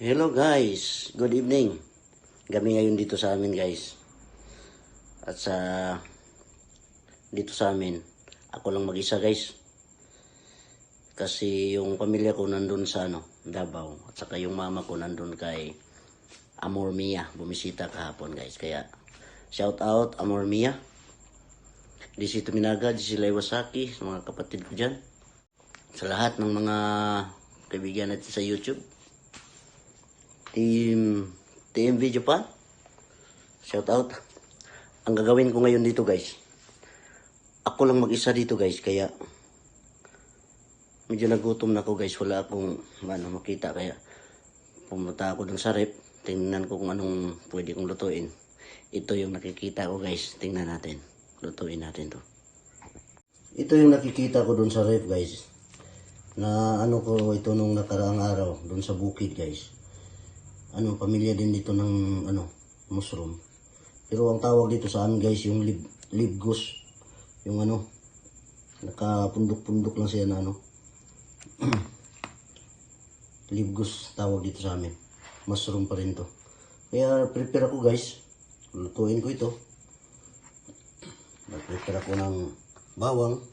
Hello guys, good evening. Gabi ngayon dito sa amin guys. At dito sa amin, ako lang mag-isa guys. Kasi yung pamilya ko nandun sa Davao. At saka yung mama ko nandun kay Amor Mia. Bumisita kahapon guys. Kaya shout out Amor Mia. Disito Minaga, Disila Iwasaki, sa mga kapatid ko dyan. Sa lahat ng mga kaibigan natin sa YouTube. TMV Japan. Shout out. Ang gagawin ko ngayon dito guys. Ako lang mag-isa dito guys. Kaya medyo nagutom na ako guys. Wala akong makita. Kaya pumunta ako dun sa rep. Tingnan ko kung anong pwede kong lutuin. Ito yung nakikita ko guys. Tingnan natin. Lutuin natin to. Ito yung nakikita ko dun sa rep guys. Na ko ito nung nakaraang araw. Dun sa bukid guys. Pamilya din dito ng mushroom. Pero ang tawag dito sa amin guys, yung libgus. Yung nakapundok-pundok lang siya na libgus tawag dito sa amin. Mushroom pa rin to. Kaya prepare ako guys. Lutuin ko ito. Prepare ako ng bawang,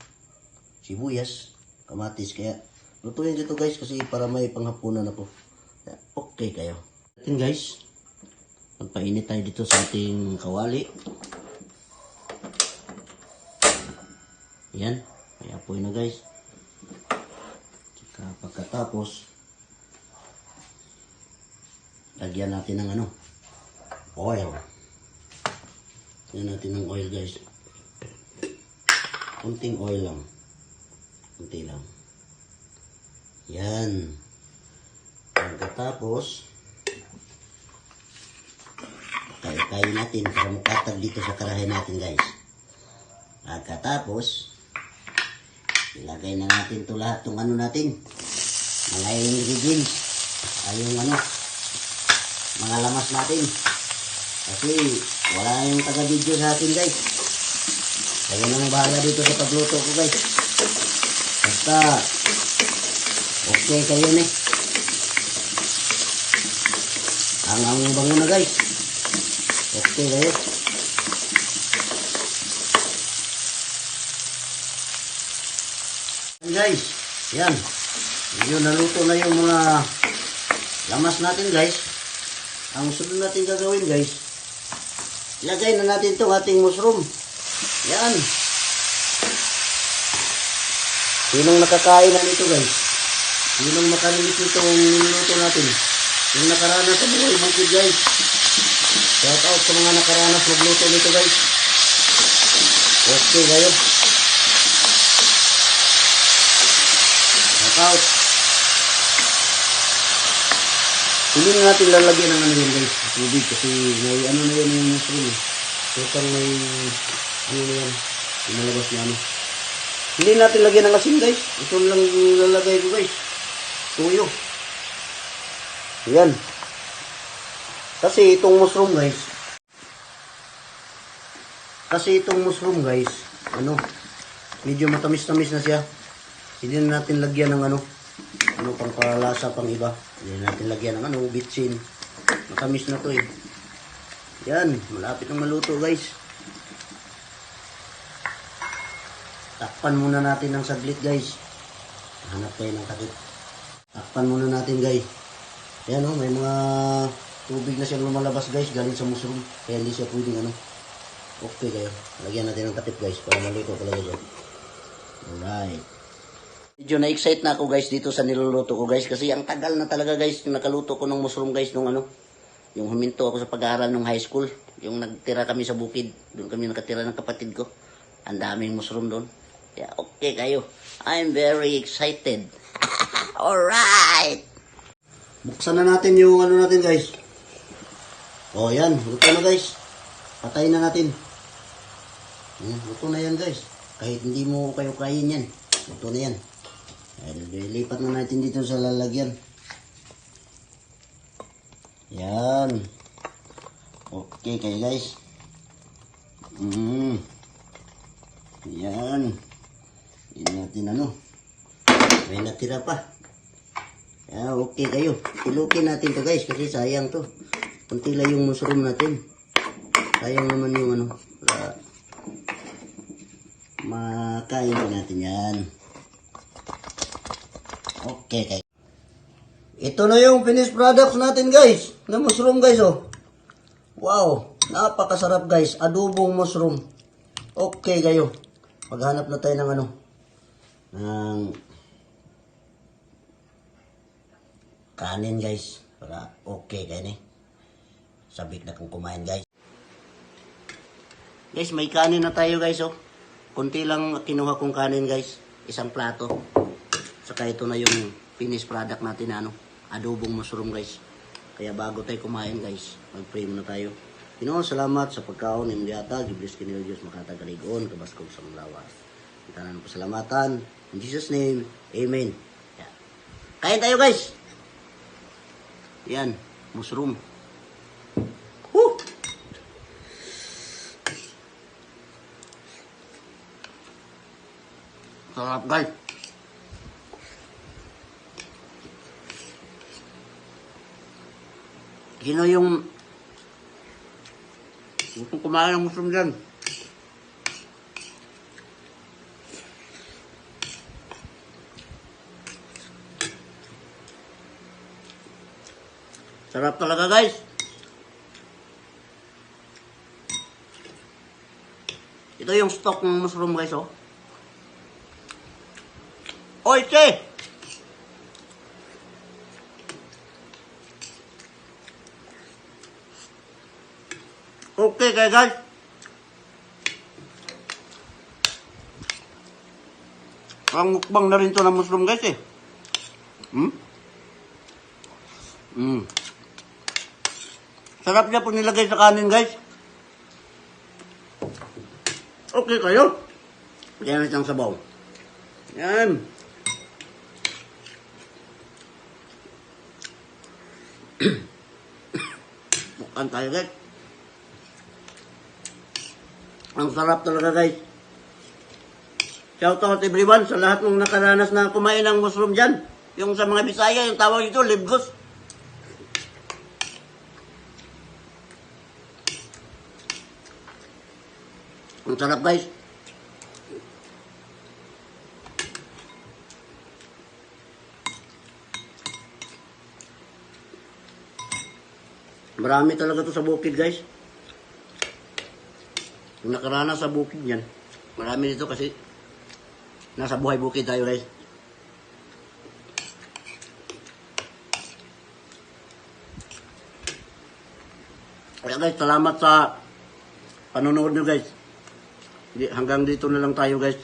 sibuyas, kamatis. Kaya lutuin dito guys kasi para may panghapunan ako. Kaya, okay kayo. Atin guys, magpainit tayo dito sa ating kawali. Yan, may apoy na guys. Tsaka pagkatapos, lagyan natin ng oil. Lagyan natin ng oil guys. Kunting oil lang. Kunti lang. Yan. Pagkatapos, kain natin para mukatag dito sa karahe natin guys. Pagkatapos, ilagay na natin ito lahat ng natin. Mga ingredients. Ay yung mga lamas natin. Kasi wala yung taga-video sa atin guys. Kaya nang bahala dito sa pagluto ko guys. Basta, okay kayo ni. Ang bango na guys. Okay kayo. Guys, yan. Medyo naluto na yung mga lamas natin guys. Ang sunod natin gagawin guys, ilagay na natin itong ating mushroom. Yan. Sinong nakakain na nito guys? Sinong makarinig itong niluto natin? Yung nakaranas sa buhay bukid guys. Shout out sa mga nakaranas magluto nito guys. Okay kayo. Shout out. Hindi na natin lalagyan ng yan guys. Tubig kasi may na yan yung mushroom. Sotang may na yan. Inalabas na Hindi natin lagyan ng asin guys. Ito lang lalagay ko guys. Tuyo. Yan. Kasi itong mushroom guys, medyo matamis-tamis na siya. Hindi na natin lagyan ng pang palasa pang iba. Hindi na natin lagyan ng bitsin. Matamis na to eh. Yan, malapit ng maluto guys. Takpan muna natin ng saglit guys. Hanap tayo ng takip. Takpan muna natin guys. Yan may mga tubig na siyang lumalabas guys galing sa mushroom. Kaya hindi siya pwedeng Okay kayo. Lagyan natin ng takip guys para maluto talaga dyan. Alright. Medyo na-excite na ako guys dito sa niluluto ko guys. Kasi ang tagal na talaga guys yung nakaluto ko ng mushroom guys nung yung huminto ako sa pag-aaral ng high school. Yung nagtira kami sa bukid. Doon kami nakatira ng kapatid ko. Ang daming mushroom doon. Kaya okay kayo. I'm very excited. Alright. Buksan na natin yung natin guys. O yan, luto na guys. Patayin na natin. Yan, luto na yan guys. Kahit hindi mo kayo kain yan. Luto na yan. Lipat na natin dito sa lalagyan. Yan. Okay kayo guys. Yan. Hindi natin may natira pa. Okay kayo. Ilukin natin to guys kasi sayang to. Kunti lang yung mushroom natin. Sayang naman yung ano. Makain natin yan. Okay guys. Ito na yung finished products natin guys. Na mushroom guys oh. Wow. Napakasarap guys. Adobong mushroom. Okay kayo. Maghanap na tayo ng ano. Ng kanin guys. Para okay kayo ni. Sabik na kung kumain guys. Guys, may kanin na tayo guys oh. Kunti lang kinuha kong kanin guys. Isang plato. Saka ito na yung finished product natin na ano. Adobong mushroom guys. Kaya bago tayo kumain guys, mag-pray muna tayo. Ginoo, salamat sa pagkaon ng diyata. Gibless kinil Diyos makatagaligon. Kabaskog sa mga lawas. Kita na ng pasalamatan. In Jesus name, Amen. Yan. Kain tayo guys. Yan, mushroom. Woo! Sarap guys. Sino yung gustong kumain ng mushroom dyan? Sarap talaga guys. Ito yung stock ng mushroom guys oh. Oy, che! Okay kaya guys. Ang mukbang na rin to ng mushroom guys eh. Sarap niya po nilagay sa kanin guys. Okay kayo. Yan isang sabaw. Yan. Bukan tayo guys. Ang sarap talaga guys. Shout out everyone sa lahat ng nakaranas na kumain ng mushroom dyan. Yung sa mga Bisaya, yung tawag ito, libgos. Ang sarap guys. Marami talaga to sa bukid guys. Yung nakaranas sa bukid yan. Marami dito kasi nasa buhay bukid tayo guys. Kaya guys, salamat sa panonood nyo guys. Hanggang dito na lang tayo guys.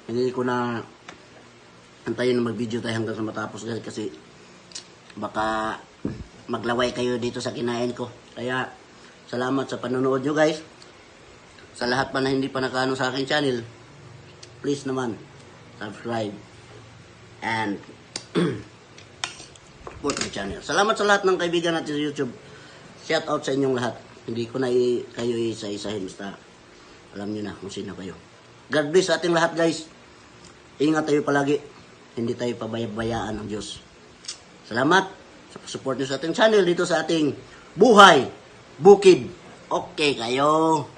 Hindi ko na antayin na mag-video tayo hanggang sa matapos guys. Kasi baka maglaway kayo dito sa kinain ko. Kaya salamat sa panonood nyo guys. Sa lahat pa na hindi pa nakaano sa akin channel, please naman, subscribe and support my channel. Salamat sa lahat ng kaibigan natin sa YouTube. Shout out sa inyong lahat. Hindi ko na kayo isa-isahin. Basta alam nyo na kung sino kayo. God bless sa ating lahat guys. Ingat tayo palagi. Hindi tayo pabayab-bayaan ng Diyos. Salamat sa support nyo sa ating channel dito sa ating Buhay Bukid. Okay kayo.